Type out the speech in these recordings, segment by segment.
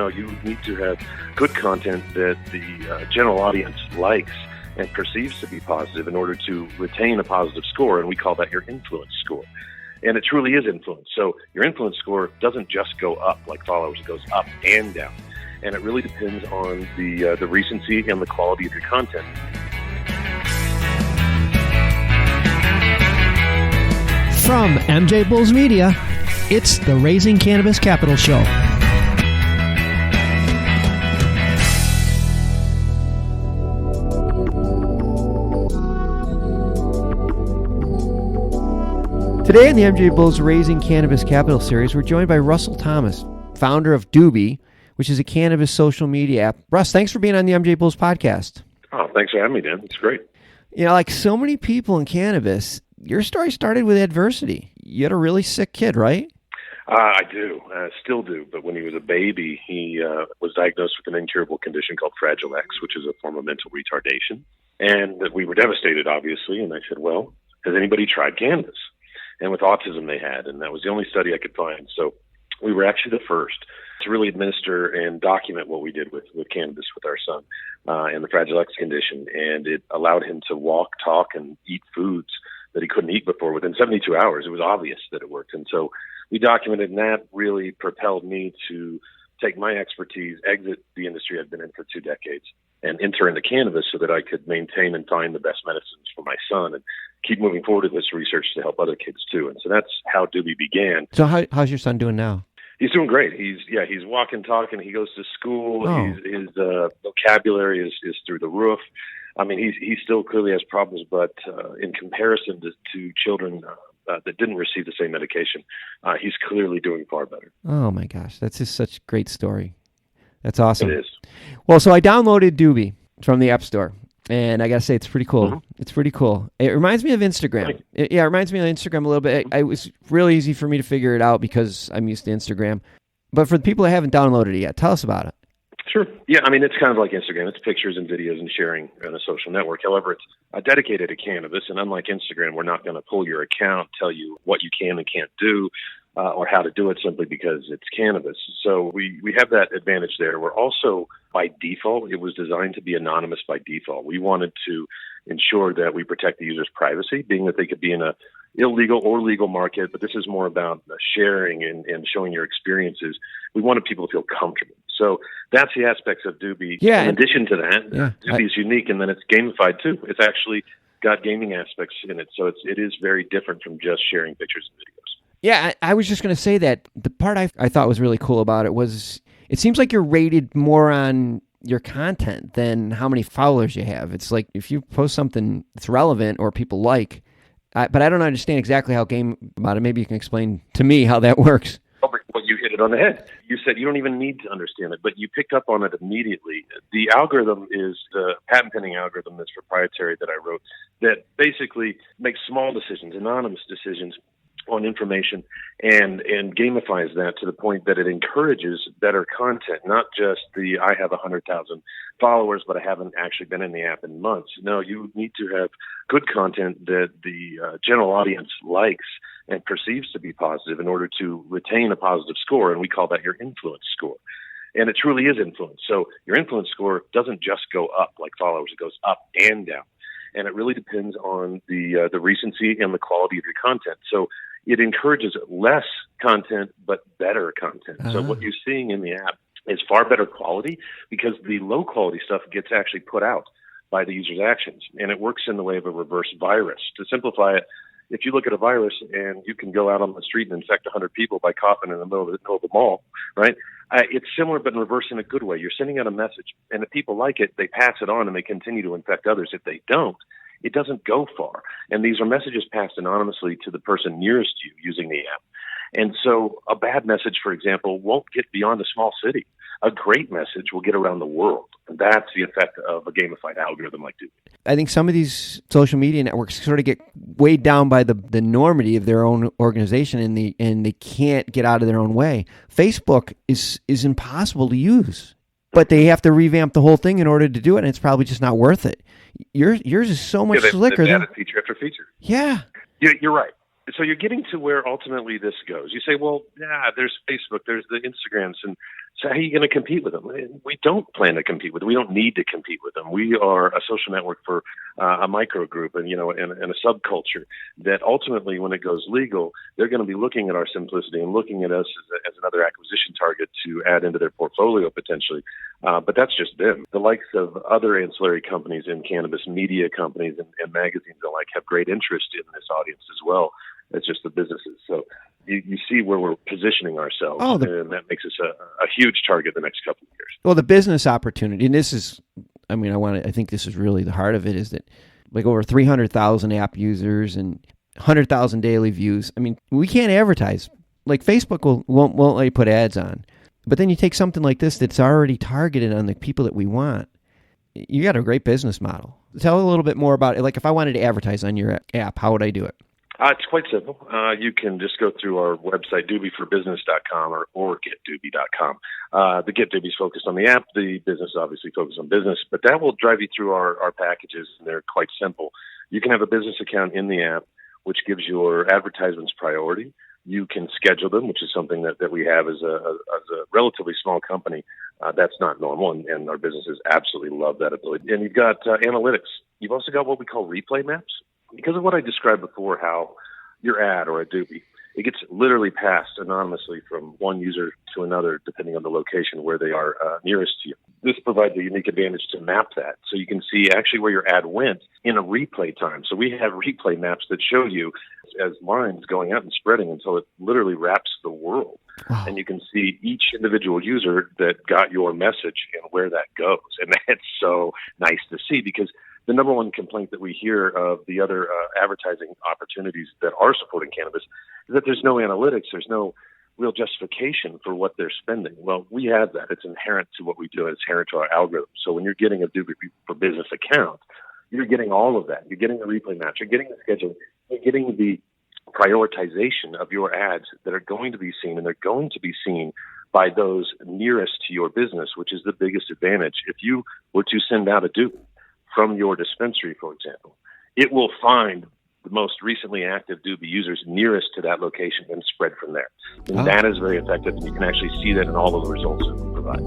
No, you need to have good content that the general audience likes and perceives to be positive in order to retain a positive score, and we call that your influence score. And it truly is influence. So your influence score doesn't just go up like followers. It goes up and down. And it really depends on the recency and the quality of your content. From MJBulls Media, it's the Raising Cannabis Capital Show. Today in the MJBulls Raising Cannabis Capital series, we're joined by Russel Thomas, founder of Duby, which is a cannabis social media app. Russ, thanks for being on the MJBulls podcast. Oh, thanks for having me, Dan. It's great. You know, like so many people in cannabis, your story started with adversity. You had a really sick kid, right? I do. I still do. But when he was a baby, he was diagnosed with an incurable condition called Fragile X, which is a form of mental retardation. And we were devastated, obviously. And I said, well, has anybody tried cannabis? And with autism they had, and that was the only study I could find. So we were actually the first to really administer and document what we did with cannabis with our son and the Fragile X condition. And it allowed him to walk, talk, and eat foods that he couldn't eat before within 72 hours. It was obvious that it worked. And so we documented, and that really propelled me to take my expertise, exit the industry I'd been in for 2 decades, and enter into cannabis so that I could maintain and find the best medicines for my son and keep moving forward with this research to help other kids too. And so that's how Duby began. So how's your son doing now? He's doing great. He's walking, talking. He goes to school. Oh. His vocabulary is through the roof. I mean, he still clearly has problems, but in comparison to children that didn't receive the same medication, he's clearly doing far better. Oh my gosh, that's just such a great story. That's awesome. It is. Well, so I downloaded Duby from the App Store, and I gotta say it's pretty cool. Mm-hmm. It's pretty cool. It reminds me of Instagram. It reminds me of Instagram a little bit. It was really easy for me to figure it out because I'm used to Instagram. But for the people that haven't downloaded it yet, tell us about it. Sure. Yeah, I mean, it's kind of like Instagram. It's pictures and videos and sharing on a social network. However, it's dedicated to cannabis, and unlike Instagram, we're not going to pull your account, tell you what you can and can't do, or how to do it simply because it's cannabis. So we have that advantage there. We're also, by default, it was designed to be anonymous by default. We wanted to ensure that we protect the user's privacy, being that they could be in a illegal or legal market, but this is more about sharing and showing your experiences. We wanted people to feel comfortable. So that's the aspects of Duby. Yeah, in addition to that, Duby is unique, and then it's gamified too. It's actually got gaming aspects in it, so it is very different from just sharing pictures and videos. Yeah, I was just going to say that the part I thought was really cool about it was it seems like you're rated more on your content than how many followers you have. It's like if you post something that's relevant or people like, but I don't understand exactly how game about it. Maybe you can explain to me how that works. Well, you hit it on the head. You said you don't even need to understand it, but you picked up on it immediately. The algorithm is the patent pending algorithm that's proprietary that I wrote that basically makes small decisions, anonymous decisions on information and gamifies that to the point that it encourages better content, not just the I have 100,000 followers, but I haven't actually been in the app in months. No, you need to have good content that the general audience likes and perceives to be positive in order to retain a positive score, and we call that your influence score. And it truly is influence. So your influence score doesn't just go up like followers. It goes up and down. And it really depends on the recency and the quality of your content. So it encourages less content, but better content. So what you're seeing in the app is far better quality because the low quality stuff gets actually put out by the user's actions. And it works in the way of a reverse virus. To simplify it, if you look at a virus and you can go out on the street and infect 100 people by coughing in the middle of the mall, right? It's similar, but in reverse in a good way. You're sending out a message, and if people like it, they pass it on and they continue to infect others. If they don't, it doesn't go far. And these are messages passed anonymously to the person nearest you using the app. And so a bad message, for example, won't get beyond a small city. A great message will get around the world. And that's the effect of a gamified algorithm like Duby. I think some of these social media networks sort of get weighed down by the enormity of their own organization, and they can't get out of their own way. Facebook is impossible to use, but they have to revamp the whole thing in order to do it, and it's probably just not worth it. Yours is so much slicker. They've added feature after feature. Yeah. You're right. So you're getting to where ultimately this goes. You say, well, yeah, there's Facebook, there's the Instagrams, and so how are you going to compete with them? We don't plan to compete with them. We don't need to compete with them. We are a social network for a micro group and, and a subculture that ultimately, when it goes legal, they're going to be looking at our simplicity and looking at us as another acquisition target to add into their portfolio potentially. But that's just them. The likes of other ancillary companies in cannabis, media companies and magazines alike have great interest in this audience as well. It's just the businesses. So you see where we're positioning ourselves, and that makes us a huge target the next couple of years. Well, the business opportunity, and this is, I think this is really the heart of it, is that like over 300,000 app users and 100,000 daily views. I mean, we can't advertise. Like Facebook won't let you put ads on. But then you take something like this that's already targeted on the people that we want. You got a great business model. Tell a little bit more about it. Like if I wanted to advertise on your app, how would I do it? It's quite simple. You can just go through our website, dubyforbusiness.com or getduby.com. The Get Duby is focused on the app. The business obviously focused on business, but that will drive you through our packages, and they're quite simple. You can have a business account in the app, which gives your advertisements priority. You can schedule them, which is something that we have as a relatively small company. That's not normal, and our businesses absolutely love that ability. And you've got analytics. You've also got what we call replay maps. Because of what I described before, how your ad or a Duby, it gets literally passed anonymously from one user to another, depending on the location where they are nearest to you. This provides a unique advantage to map that, so you can see actually where your ad went in a replay time. So we have replay maps that show you as lines going out and spreading until it literally wraps the world. Wow. And you can see each individual user that got your message and where that goes. And that's so nice to see, because the number one complaint that we hear of the other advertising opportunities that are supporting cannabis is that there's no analytics, there's no real justification for what they're spending. Well, we have that. It's inherent to what we do. It's inherent to our algorithm. So when you're getting a Duby for Business account, you're getting all of that. You're getting the replay match. You're getting the schedule. You're getting the prioritization of your ads that are going to be seen, and they're going to be seen by those nearest to your business, which is the biggest advantage. If you were to send out a Duby from your dispensary, for example, it will find the most recently active Duby users nearest to that location and spread from there. And that is very effective, and you can actually see that in all of the results that we provide.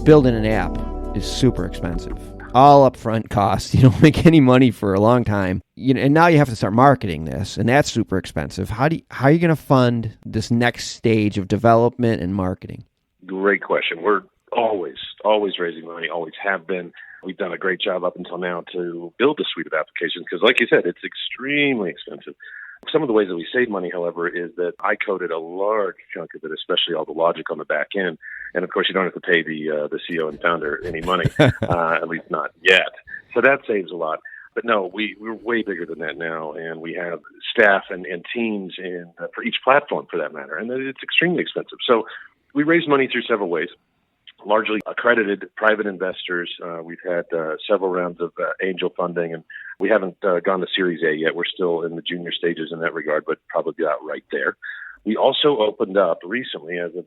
Building an app is super expensive. All upfront costs. You don't make any money for a long time. And now you have to start marketing this, and that's super expensive. How are you going to fund this next stage of development and marketing? Great question. We're always raising money, always have been. We've done a great job up until now to build a suite of applications because, like you said, it's extremely expensive. Some of the ways that we save money, however, is that I coded a large chunk of it, especially all the logic on the back end. And, of course, you don't have to pay the CEO and founder any money, at least not yet. So that saves a lot. But no, we're way bigger than that now, and we have staff and teams for each platform, for that matter, and it's extremely expensive. So we raise money through several ways. Largely accredited private investors. We've had several rounds of angel funding, and we haven't gone to Series A yet. We're still in the junior stages in that regard, but probably about right there. We also opened up recently, as of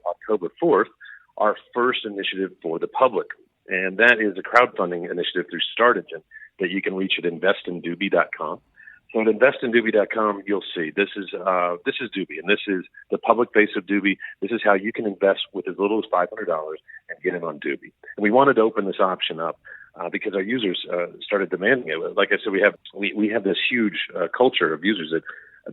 October 4th, our first initiative for the public, and that is a crowdfunding initiative through Start Engine that you can reach at investinduby.com. So at investinduby.com, you'll see this is Duby, and this is the public face of Duby. This is how you can invest with as little as $500 and get in on Duby. And we wanted to open this option up because our users started demanding it. Like I said, we have this huge culture of users that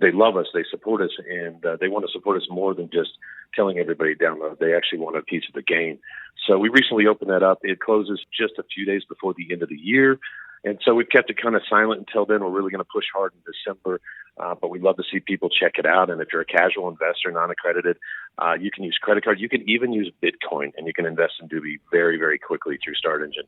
they love us, they support us, and they want to support us more than just telling everybody to download. They actually want a piece of the game. So we recently opened that up. It closes just a few days before the end of the year. And so we've kept it kind of silent until then. We're really going to push hard in December, but we'd love to see people check it out. And if you're a casual investor, non-accredited, you can use credit card. You can even use Bitcoin, and you can invest in Duby very, very quickly through Start Engine.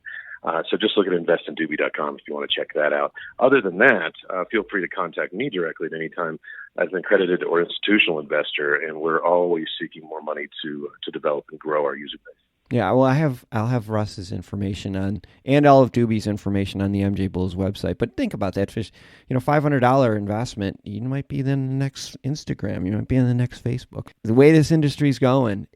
So just look at investinduby.com if you want to check that out. Other than that, feel free to contact me directly at any time as an accredited or institutional investor, and we're always seeking more money to develop and grow our user base. Yeah, well, I'll have Russ's information on, and all of Duby's information on the MJBulls website. But think about that, Fish. $500 investment, you might be in the next Instagram, you might be in the next Facebook. The way this industry's going,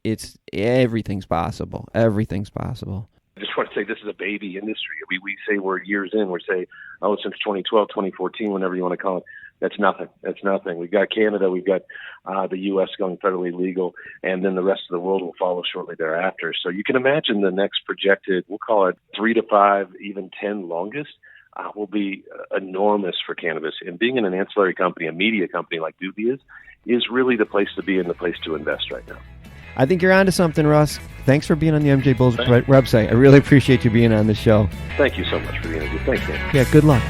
everything's possible. Everything's possible. I just want to say this is a baby industry. We say we're years in. We're saying, since 2012, 2014, whenever you want to call it. That's nothing. That's nothing. We've got Canada. We've got the U.S. going federally legal, and then the rest of the world will follow shortly thereafter. So you can imagine the next projected, we'll call it 3 to 5, even 10 longest, will be enormous for cannabis. And being in an ancillary company, a media company like Duby is really the place to be and the place to invest right now. I think you're onto something, Russ. Thanks for being on the MJBulls website. I really appreciate you being on the show. Thank you so much for the interview. Thanks, Dan. Yeah, good luck.